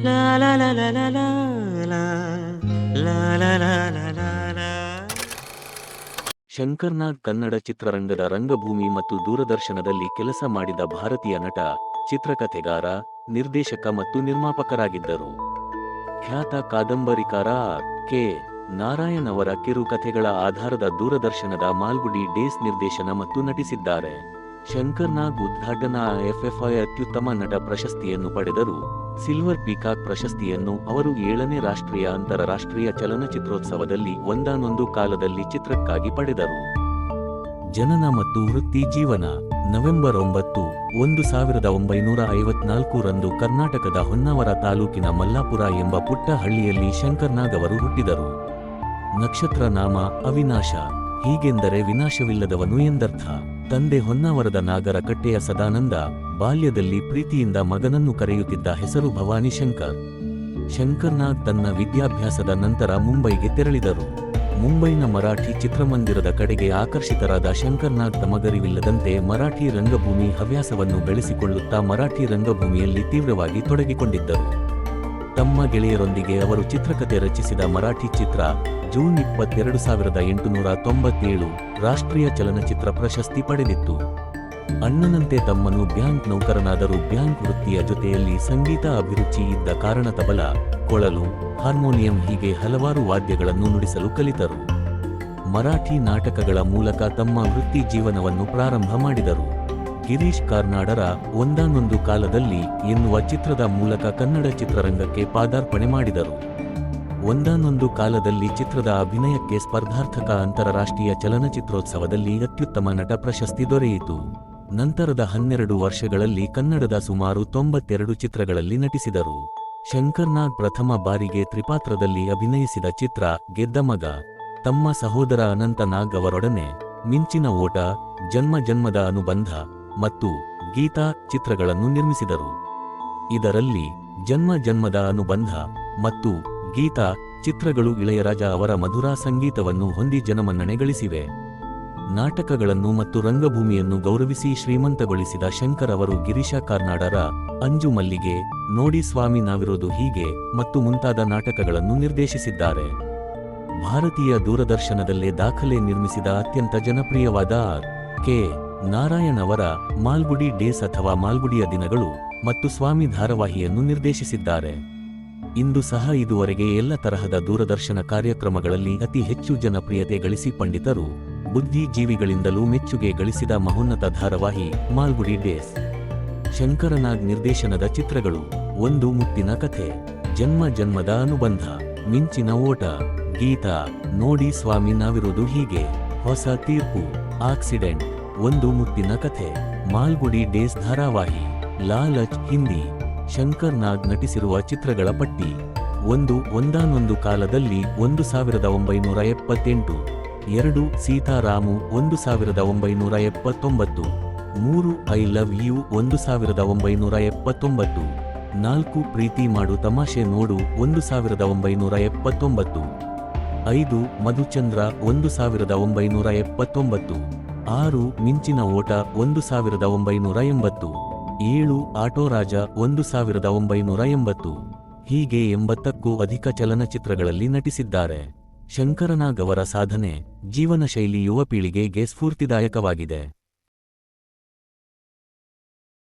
ಲಾ ಲಾ ಲಾ ಲಾ ಲಾ ಲಾ ಲಾ ಲಾ ಲಾ ಲಾ ಲಾ ಲಾ ಲಾ. ಶಂಕರ್ ನಾಗ್ ಕನ್ನಡ ಚಿತ್ರರಂಗದ ರಂಗಭೂಮಿ ಮತ್ತು ದೂರದರ್ಶನದಲ್ಲಿ ಕೆಲಸ ಮಾಡಿದ ಭಾರತೀಯ ನಟ, ಚಿತ್ರಕಥೆಗಾರ, ನಿರ್ದೇಶಕ ಮತ್ತು ನಿರ್ಮಾಪಕರಾಗಿದ್ದರು. ಖ್ಯಾತ ಕಾದಂಬರಿಕಾರ ಆರ್. ಕೆ. ನಾರಾಯಣ್ ಅವರ ಕಿರುಕಥೆಗಳ ಆಧಾರದ ದೂರದರ್ಶನದ ಮಾಲ್ಗುಡಿ ಡೇಸ್ ನಿರ್ದೇಶನ ಮತ್ತು ನಟಿಸಿದ್ದಾರೆ. ಶಂಕರ್ ನಾಗ್ ಉದ್ಘಾಟನಾ ಎಫ್ಎಫ್ಐ ಅತ್ಯುತ್ತಮ ನಟ ಪ್ರಶಸ್ತಿಯನ್ನು ಪಡೆದರು. ಸಿಲ್ವರ್ ಪೀಕಾಕ್ ಪ್ರಶಸ್ತಿಯನ್ನು ಅವರು 7ನೇ ರಾಷ್ಟ್ರೀಯ ಅಂತಾರಾಷ್ಟ್ರೀಯ ಚಲನಚಿತ್ರೋತ್ಸವದಲ್ಲಿ ಒಂದಾನೊಂದು ಕಾಲದಲ್ಲಿ ಚಿತ್ರಕ್ಕಾಗಿ ಪಡೆದರು. ಜನನ ಮತ್ತು ವೃತ್ತಿ ಜೀವನ. ನವೆಂಬರ್ 9, 1954 ರಂದು ಕರ್ನಾಟಕದ ಹೊನ್ನಾವರ ತಾಲೂಕಿನ ಮಲ್ಲಾಪುರ ಎಂಬ ಪುಟ್ಟ ಹಳ್ಳಿಯಲ್ಲಿ ಶಂಕರ್ ನಾಗ್ ಅವರು ಹುಟ್ಟಿದರು. ನಕ್ಷತ್ರ ನಾಮ ಅವಿನಾಶ. ಹೀಗೆಂದರೆ ವಿನಾಶವಿಲ್ಲದವನು ಎಂದರ್ಥ. ತಂದೆ ಹೊನ್ನಾವರದ ನಾಗರ ಕಟ್ಟೆಯ ಸದಾನಂದ. ಬಾಲ್ಯದಲ್ಲಿ ಪ್ರೀತಿಯಿಂದ ಮಗನನ್ನು ಕರೆಯುತ್ತಿದ್ದ ಹೆಸರು ಭವಾನಿ ಶಂಕರ್. ಶಂಕರ್ ನಾಗ್ ತನ್ನ ವಿದ್ಯಾಭ್ಯಾಸದ ನಂತರ ಮುಂಬೈಗೆ ತೆರಳಿದರು. ಮುಂಬೈನ ಮರಾಠಿ ಚಿತ್ರಮಂದಿರದ ಕಡೆಗೆ ಆಕರ್ಷಿತರಾದ ಶಂಕರ್ ನಾಗ್ ತಮಗರಿವಿಲ್ಲದಂತೆ ಮರಾಠಿ ರಂಗಭೂಮಿ ಹವ್ಯಾಸವನ್ನು ಬೆಳೆಸಿಕೊಳ್ಳುತ್ತಾ ಮರಾಠಿ ರಂಗಭೂಮಿಯಲ್ಲಿ ತೀವ್ರವಾಗಿ ತೊಡಗಿಕೊಂಡಿದ್ದರು. ತಮ್ಮ ಗೆಳೆಯರೊಂದಿಗೆ ಅವರು ಚಿತ್ರಕಥೆ ರಚಿಸಿದ ಮರಾಠಿ ಚಿತ್ರ ಜೂನ್ 22, 1897 ರಾಷ್ಟ್ರೀಯ ಚಲನಚಿತ್ರ ಪ್ರಶಸ್ತಿ ಪಡೆದಿತ್ತು. ಅಣ್ಣನಂತೆ ತಮ್ಮನು ಬ್ಯಾಂಕ್ ನೌಕರನಾದರೂ ಬ್ಯಾಂಕ್ ವೃತ್ತಿಯ ಜೊತೆಯಲ್ಲಿ ಸಂಗೀತ ಅಭಿರುಚಿ ಇದ್ದ ಕಾರಣ ತಬಲ, ಕೊಳಲು, ಹಾರ್ಮೋನಿಯಂ ಹೀಗೆ ಹಲವಾರು ವಾದ್ಯಗಳನ್ನು ನುಡಿಸಲು ಕಲಿತರು. ಮರಾಠಿ ನಾಟಕಗಳ ಮೂಲಕ ತಮ್ಮ ವೃತ್ತಿ ಜೀವನವನ್ನು ಪ್ರಾರಂಭ ಮಾಡಿದರು. ಗಿರೀಶ್ ಕಾರ್ನಾಡರ ಒಂದಾನೊಂದು ಕಾಲದಲ್ಲಿ ಎನ್ನುವ ಚಿತ್ರದ ಮೂಲಕ ಕನ್ನಡ ಚಿತ್ರರಂಗಕ್ಕೆ ಪಾದಾರ್ಪಣೆ ಮಾಡಿದರು. ಒಂದಾನೊಂದು ಕಾಲದಲ್ಲಿ ಚಿತ್ರದ ಅಭಿನಯಕ್ಕೆ ಸ್ಪರ್ಧಾರ್ಥಕ ಅಂತಾರಾಷ್ಟ್ರೀಯ ಚಲನಚಿತ್ರೋತ್ಸವದಲ್ಲಿ ಅತ್ಯುತ್ತಮ ನಟ ಪ್ರಶಸ್ತಿ ದೊರೆಯಿತು. ನಂತರದ 12 ವರ್ಷಗಳಲ್ಲಿ ಕನ್ನಡದ ಸುಮಾರು 92 ಚಿತ್ರಗಳಲ್ಲಿ ನಟಿಸಿದರು. ಶಂಕರ್ ನಾಗ್ ಪ್ರಥಮ ಬಾರಿಗೆ ತ್ರಿಪಾತ್ರದಲ್ಲಿ ಅಭಿನಯಿಸಿದ ಚಿತ್ರ ಗೆದ್ದ ಮಗ. ತಮ್ಮ ಸಹೋದರ ಅನಂತ ನಾಗ್ ಅವರೊಡನೆ ಮಿಂಚಿನ ಓಟ, ಜನ್ಮ ಜನ್ಮದ ಅನುಬಂಧ ಮತ್ತು ಗೀತಾ ಚಿತ್ರಗಳನ್ನು ನಿರ್ಮಿಸಿದರು. ಇದರಲ್ಲಿ ಜನ್ಮ ಜನ್ಮದ ಅನುಬಂಧ ಮತ್ತು ಗೀತಾ ಚಿತ್ರಗಳು ಇಳೆಯರಾಜ ಅವರ ಮಧುರ ಸಂಗೀತವನ್ನು ಹೊಂದಿ ಜನಮನ್ನಣೆ ಗಳಿಸಿವೆ. ನಾಟಕಗಳನ್ನು ಮತ್ತು ರಂಗಭೂಮಿಯನ್ನು ಗೌರವಿಸಿ ಶ್ರೀಮಂತಗೊಳಿಸಿದ ಶಂಕರ್ ಅವರು ಗಿರೀಶ ಕಾರ್ನಾಡರ ಅಂಜು ಮಲ್ಲಿಗೆ, ನೋಡಿ ಸ್ವಾಮಿ ನಾವಿರೋದು ಹೀಗೆ ಮತ್ತು ಮುಂತಾದ ನಾಟಕಗಳನ್ನು ನಿರ್ದೇಶಿಸಿದ್ದಾರೆ. ಭಾರತೀಯ ದೂರದರ್ಶನದಲ್ಲೇ ದಾಖಲೆ ನಿರ್ಮಿಸಿದ ಅತ್ಯಂತ ಜನಪ್ರಿಯವಾದ ಆರ್. ಕೆ. ನಾರಾಯಣ್ ಅವರ ಮಾಲ್ಗುಡಿ ಡೇಸ್ ಅಥವಾ ಮಾಲ್ಗುಡಿಯ ದಿನಗಳು ಮತ್ತು ಸ್ವಾಮಿ ಧಾರಾವಾಹಿಯನ್ನು ನಿರ್ದೇಶಿಸಿದ್ದಾರೆ. ಇಂದು ಸಹ ಇದುವರೆಗೆ ಎಲ್ಲ ತರಹದ ದೂರದರ್ಶನ ಕಾರ್ಯಕ್ರಮಗಳಲ್ಲಿ ಅತಿ ಹೆಚ್ಚು ಜನಪ್ರಿಯತೆ ಗಳಿಸಿ ಪಂಡಿತರು, ಬುದ್ಧಿಜೀವಿಗಳಿಂದಲೂ ಮೆಚ್ಚುಗೆ ಗಳಿಸಿದ ಮಹೋನ್ನತ ಧಾರಾವಾಹಿ ಮಾಲ್ಗುಡಿ ಡೇಸ್. ಶಂಕರ್ ನಾಗ್ ನಿರ್ದೇಶನದ ಚಿತ್ರಗಳು: ಒಂದು ಮುತ್ತಿನ ಕಥೆ, ಜನ್ಮ ಜನ್ಮದ ಅನುಬಂಧ, ಮಿಂಚಿನ ಓಟ, ಗೀತಾ, ನೋಡಿ ಸ್ವಾಮಿ ನಾವಿರೋದು ಹೀಗೆ, ಹೊಸ ತೀರ್ಪು, ಆಕ್ಸಿಡೆಂಟ್, ಒಂದು ಮುತ್ತಿನ ಕಥೆ, ಮಾಲ್ಗುಡಿ ಡೇಸ್ ಧಾರಾವಾಹಿ, ಲಾಲಚ್ ಹಿಂದಿ. ಶಂಕರ್ ನಾಗ್ ನಟಿಸಿರುವ ಚಿತ್ರಗಳ ಪಟ್ಟಿ: 1 ಒಂದಾನೊಂದು ಕಾಲದಲ್ಲಿ 1978, 2 ಸೀತಾರಾಮು 1979, 3 ಐ ಲವ್ ಯು 1979, 4 ಪ್ರೀತಿ ಮಾಡು ತಮಾಷೆ ನೋಡು 1979, 5 ಮಧುಚಂದ್ರ 1979, 6 ಮಿಂಚಿನ ಓಟ 1980, 7 ಆಟೋರಾಜ 1980, ಹೀಗೆ 80ಕ್ಕೂ ಅಧಿಕ ಚಲನಚಿತ್ರಗಳಲ್ಲಿ ನಟಿಸಿದ್ದಾರೆ. ಶಂಕರ್ ನಾಗ್ ಅವರ ಸಾಧನೆ, ಜೀವನಶೈಲಿ ಯುವ ಪೀಳಿಗೆಗೆ ಸ್ಫೂರ್ತಿದಾಯಕವಾಗಿದೆ.